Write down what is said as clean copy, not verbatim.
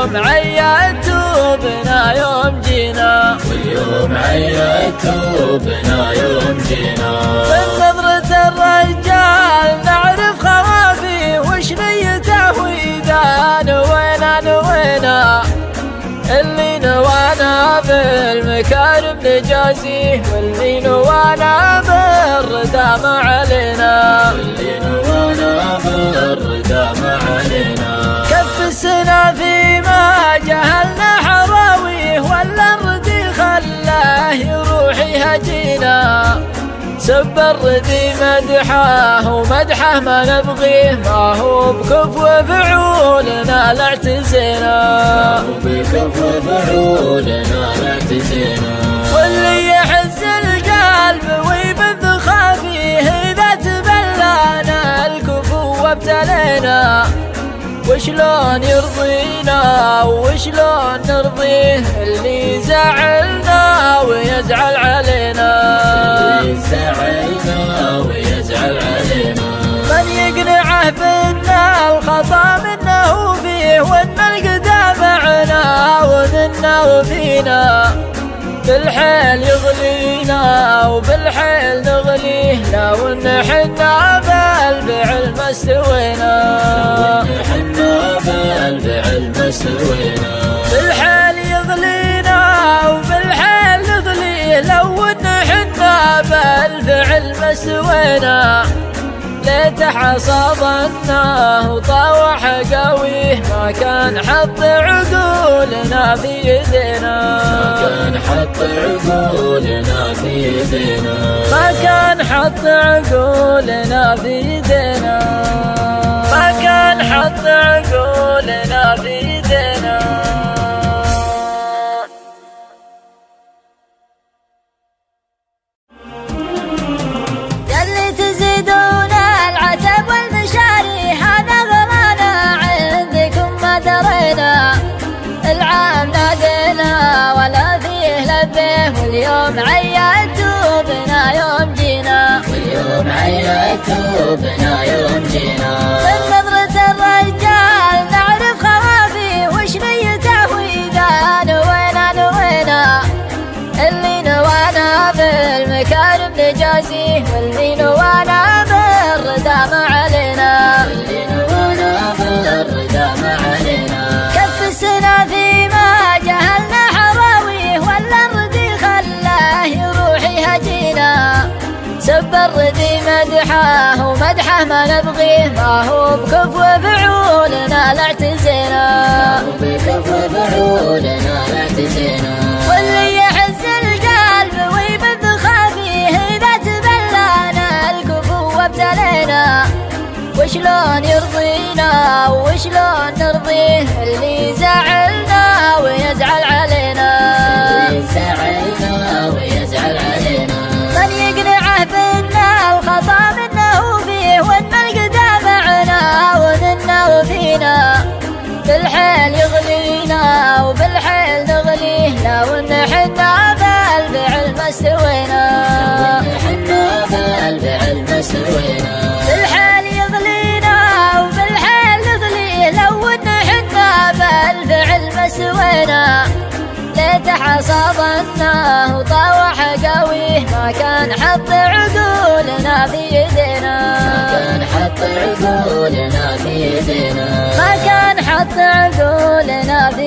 واليوم عيدتوا بنا يوم جينا، واليوم عيدتوا بنا يوم جينا. من نظرة الرجال نعرف خوافيه وش نيته وإذا نوينا اللي نوانا بالمكارم نجازيه، واللي نوانا بالردى ما علينا، واللي نوانا بالردى ما علينا. كف السنة فيما جهلنا حراويه، ولا الردي خلاه يروح يهجينا. سب الردي مدحه ومدحه ما نبغيه، ما هو بكفو فعولنا لا اعتزينا، ما هو بكفو فعولنا لا اعتزينا. واللي يحز القلب ويبث خافيه إذا تبلانا الكفو وابتلينا. وشلون يرضينا وشلون نرضيه اللي زعلنا ويزعل علينا، اللي زعلنا ويزعل علينا. من يقنعه بأن الخطا منه فيه، وأن القدام معنا ومنا وفينا. بالحيل يغلينا وبالحيل نغليه، لو ان حنا بالفعل ما استوينا، حنا بالفعل ما استوينا. بالحيل يغلينا وبالحيل نغليه، لو ان حنا بالفعل ما استوينا. ليت حصادناه وطاوح قويه، ما كان حط عقولنا في يدينا، ما كان حط عقولنا في يدينا. ما كان حط عقولنا في يدينا، ما كان حط عقولنا في يدينا. يلي تزيدون العتب والمشاري، هذا غلانا عندكم ما درينا. العام نادينا ولا فيه لبيه، واليوم عيدتوا بنا يوم جينا، واليوم عيدتوا بنا يوم جينا. من نظرة الرجال نعرف خوافيه وش نيته وإذا نوينا اللي نوانا بالمكارم نجازيه، واللي نوانا بالردى ما علينا، واللي نوانا بالردى ما علينا. كف السنة فيما جهلنا حراويه، ولا الردي خلاه يروح يهجينا. سب الردي مدحه ومدحه ما نبغيه، ما هو بكفو فعولنا لا اعتزينا، ما هو بكفو فعولنا لا اعتزينا. واللي يحز القلب ويبث خافيه إذا تبلانا الكفو وابتلينا. وشلون يرضينا وشلون نرضيه اللي زعلنا ويزعل علينا، اللي زعلنا ويزعل علينا. من يقنعه بأن الخطا منه فيه، وأن القدام معنا ومنا وفينا. بالحيل يغلينا وبالحيل نغليه، لو ان حنا بالفعل ما استوينا، حنا بالفعل ما استوينا. بالحيل يغلينا وبالحيل نغليه، لو ان حنا بالفعل ما استوينا. ليت حصادناه وطاوح قويه، ما كان حط عقولنا في يدينا، ما كان حط عقولنا في يدينا. ما كان حط عقولنا في